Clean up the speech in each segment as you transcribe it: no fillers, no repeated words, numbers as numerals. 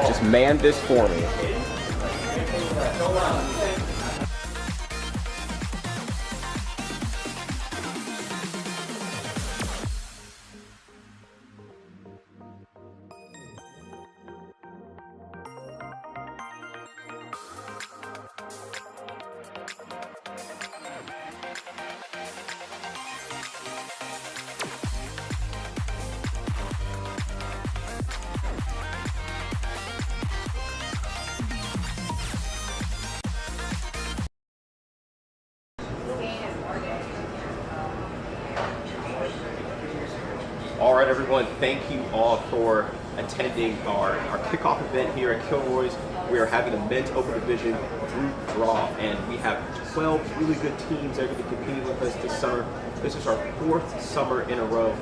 Just man this for me. All right, everyone, thank you all for attending our kickoff event here at Kilroy's. We are having a men's open division group draw, and we have 12 really good teams that are going to be competing with us this summer. This is our 4th summer in a row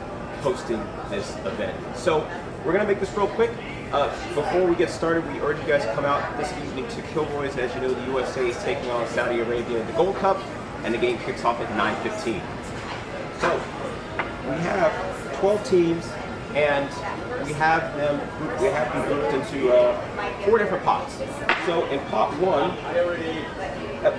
hosting this event. So we're going to make this real quick. Before we get started, we urge you guys to come out this evening to Kilroy's. As you know, the USA is taking on Saudi Arabia in the Gold Cup, and the game kicks off at 9:15. So we have 12 teams, and we have them grouped into 4 different pots. So in pot 1,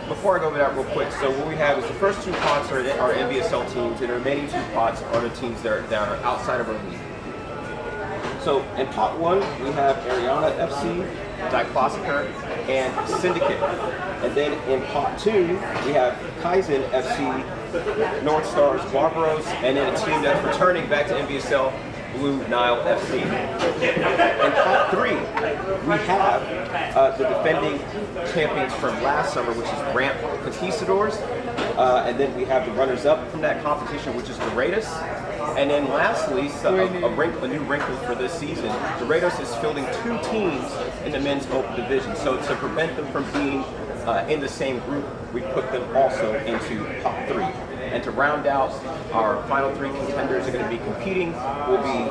before I go over that real quick, so what we have is the first 2 pots are NVSL teams, and the remaining 2 pots are the teams that are outside of our league. So in pot 1, we have Ariana FC, Diclassica, and Syndicate. And then in pot 2, we have Kaizen FC, North Stars, Barbaros, and then a team that's returning back to NVSL, Blue Nile FC. In pot 3, we have the defending champions from last summer, which is Ramp Conquistadors. And then we have the runners-up from that competition, which is Dorados. And then lastly, a new wrinkle for this season, Dorados is fielding 2 teams in the men's open division. So to prevent them from being in the same group, we put them also into pot 3. And to round out, our final 3 contenders are going to be competing will be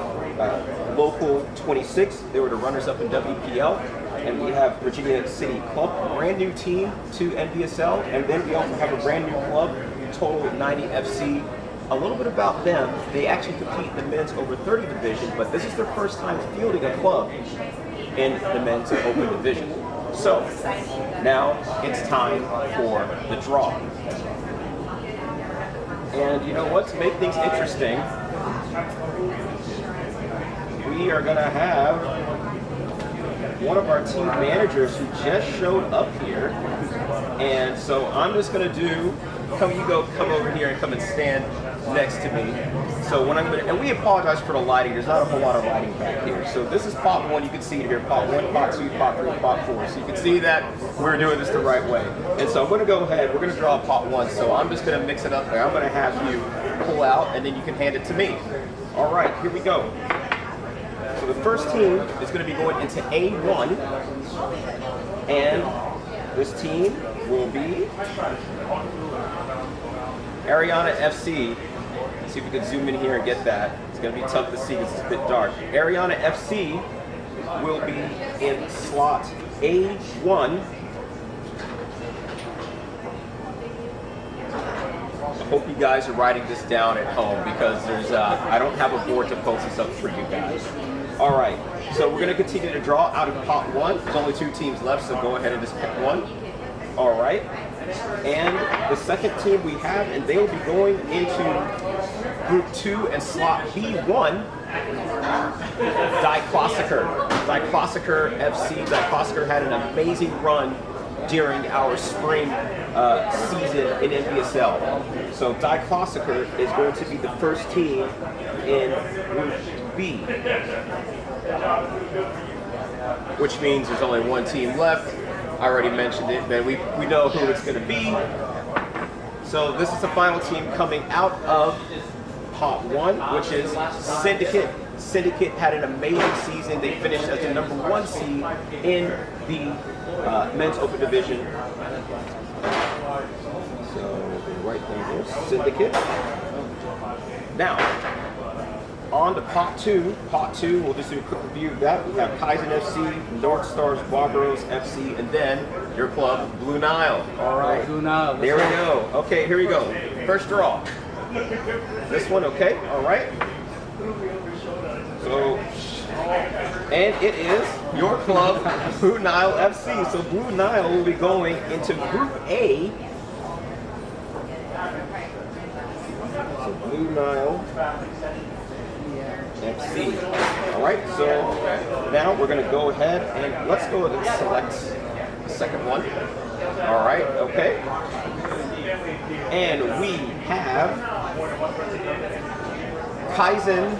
Local 26. They were the runners-up in WPL. And we have Virginia City Club, a brand new team to NVSL. And then we also have a brand new club, Total 90 FC. A little bit about them, they actually compete in the men's over 30 division, but this is their first time fielding a club in the men's open division. So now it's time for the draw. And you know what, to make things interesting, we are going to have one of our team managers who just showed up here. And so I'm just going to come over here and come and stand next to me. So when I'm gonna, and we apologize for the lighting, there's not a whole lot of lighting back here. So this is pot 1, you can see it here, pot 1, pot 2, pot 3, pot 4. So you can see that we're doing this the right way. And so I'm gonna go ahead, we're gonna draw pot 1. So I'm just gonna mix it up there. I'm gonna have you pull out and then you can hand it to me. All right, here we go. So the first team is gonna be going into A1. And this team will be Ariana FC. Let's see if we can zoom in here and get that. It's going to be tough to see because it's a bit dark. Ariana FC will be in slot A1. I hope you guys are writing this down at home because there's I don't have a board to post this up for you guys. All right, so we're going to continue to draw out of pot 1. There's only 2 teams left, so go ahead and just pick one. All right, and the second team we have, and they will be going into group 2 and slot B1. Diclossiker FC. Diclossiker had an amazing run during our spring season in NVSL. So Diclossiker is going to be the first team in group B, which means there's only 1 team left. I already mentioned it, but we know who it's going to be. So this is the final team coming out of pot 1, which is Syndicate. Syndicate had an amazing season. They finished as the #1 seed in the men's open division. So the right thing here, Syndicate. Now, on to pot 2. Pot 2, we'll just do a quick review of that. We have Kaizen FC, North Stars Barbaros FC, and then your club, Blue Nile. All right. Blue Nile. There we go. Okay, here we go. First draw. This one, okay. All right. So, and it is your club, Blue Nile FC. So Blue Nile will be going into Group A. So Blue Nile FC. All right, so now we're going to go ahead and let's go ahead and select the second one. All right, okay. And we have Kaizen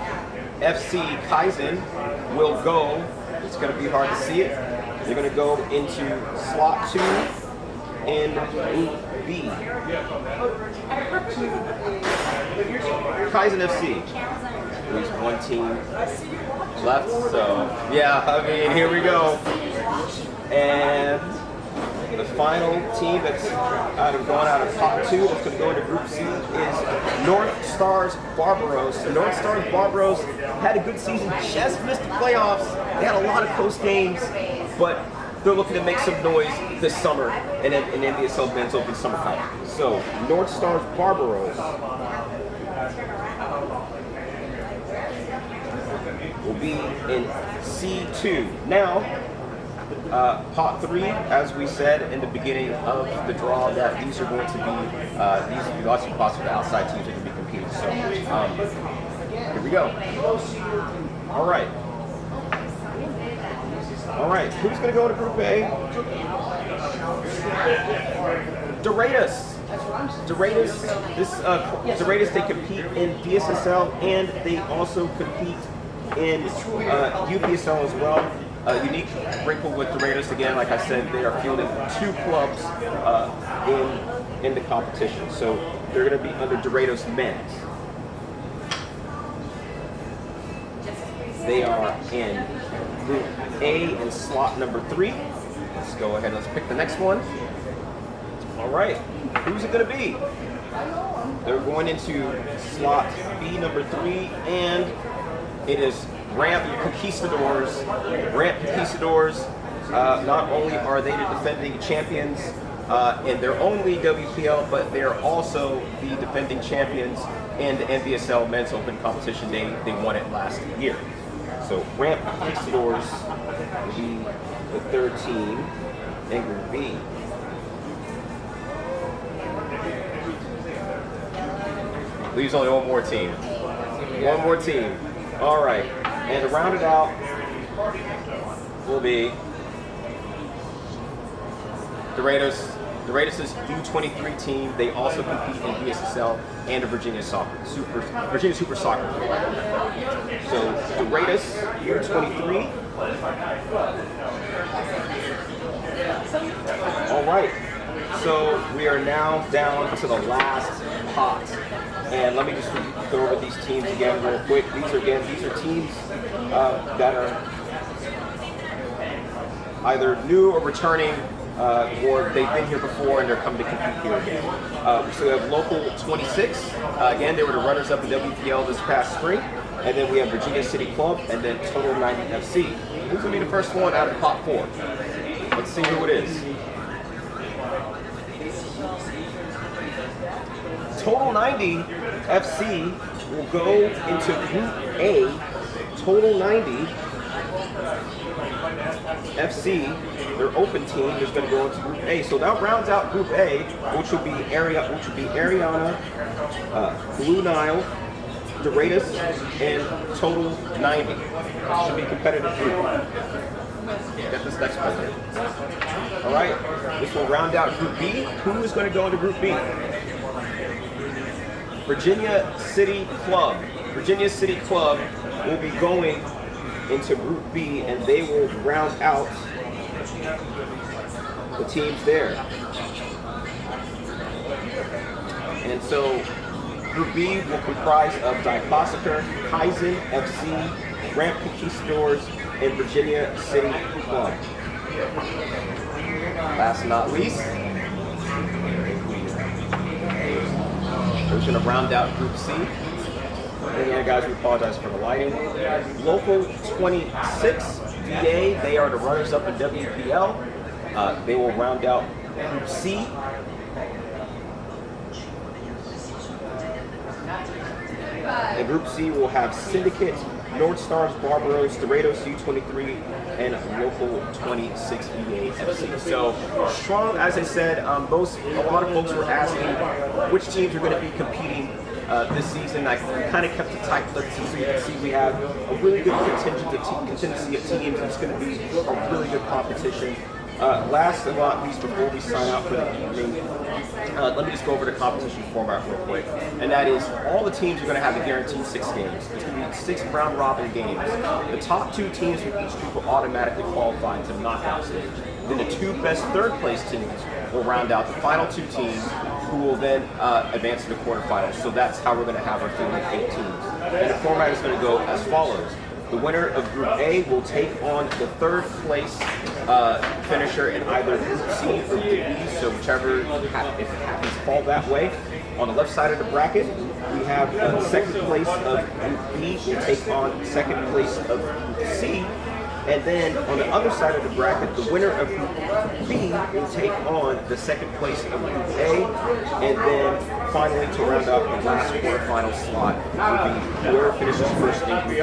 FC. Kaizen will go, it's going to be hard to see it, they're going to go into slot 2 in Group B. Kaizen FC. There's 1 team left, so yeah, I mean, here we go. And the final team that's gone out of pot 2 that's going to go into Group C is North Stars Barbaros. The North Stars Barbaros had a good season, just missed the playoffs. They had a lot of close games, but they're looking to make some noise this summer in NVSL Men's Open Summer Cup. So North Stars Barbaros will be in C2. Now, pot 3, as we said in the beginning of the draw, that these are going to be lots of pots for the outside teams that can be competing. So here we go. All right. All right. Who's going to go to Group A? Doratus. Doratus, they compete in VSSL and they also compete in UPSL as well. Unique wrinkle with Doratus, again, like I said, they are fielding 2 clubs in the competition. So they're going to be under Doratus Men's. They are in Group A in slot number 3. Let's go ahead, let's pick the next one. All right, who's it going to be? They're going into slot B number 3, and it is Ramp Conquistadors. Ramp Conquistadors, not only are they the defending champions in their own league, WPL, but they are also the defending champions in the NVSL Men's Open competition. They won it last year. So Ramp Conquistadors will be the 3rd team in Group B. Leaves only 1 more team. 1 more team. All right. And to round it out will be Doratus The Raiders' U23 team, they also compete in NVSL and the Virginia Super Soccer. So the Raiders U23. All right. So we are now down to the last pot. And let me just go over these teams again real quick. These are teams that are either new or returning, or they've been here before and they're coming to compete here again. So we have Local 26. Again, they were the runners-up in WPL this past spring. And then we have Virginia City Club, and then Total 90 FC. Who's going to be the first one out of pot 4? Let's see who it is. Total 90 FC will go into Group A. Total 90 FC, their open team, is going to go into Group A. So that rounds out Group A, which will be Ariana, Blue Nile, the Raiders, and Total 90. Should be a competitive group. Get this next one here. All right, this will round out Group B. Who is going to go into Group B? Virginia City Club. Virginia City Club will be going into Group B, and they will round out the teams there. And so Group B will comprise of Dicosiker, Kaizen FC, Ramp Conquistadors, and Virginia City Club. Last but not least, we're going to round out Group C. And again, guys, we apologize for the lighting. Local 26, VA, they are the runners-up in WPL. They will round out Group C. And Group C will have Syndicate, North Stars, Barbaros, Dorados U23, and Local 26 VA FC. So strong, as I said, a lot of folks were asking which teams are going to be competing this season. I kind of kept it tight list so you can see we have a really good contingency of teams. It's going to be a really good competition. Last but not least, before we sign out for the evening, let me just go over the competition format real quick. And that is, all the teams are going to have a guaranteed 6 games. It's going to be 6 round robin games. The top 2 teams from each group will automatically qualify to the knockout stage. Then the 2 best third place teams will round out the final 2 teams, who will then advance to the quarterfinals. So that's how we're going to have our field of 8 teams. And the format is going to go as follows. The winner of Group A will take on the 3rd place finisher in either Group C or Group B, so whichever, if it happens to fall that way. On the left side of the bracket, we have 2nd place of Group B will take on 2nd place of Group C. And then on the other side of the bracket, the winner of Group B will take on the 2nd place of Group A. And then finally, to round out the last quarterfinal slot, will be whoever finishes first in Group C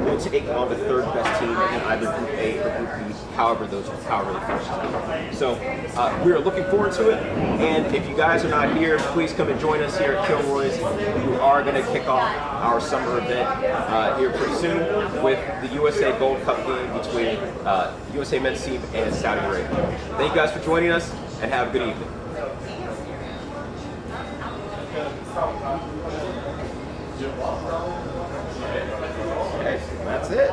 will take on the 3rd best team in either Group A or Group B, however they finish. So we are looking forward to it. And if you guys are not here, please come and join us here at Kilroy's. We are going to kick off our summer event here pretty soon with the USA Gold Cup game between USA men's team and Saudi Arabia. Thank you guys for joining us, and have a good evening. Okay, that's it.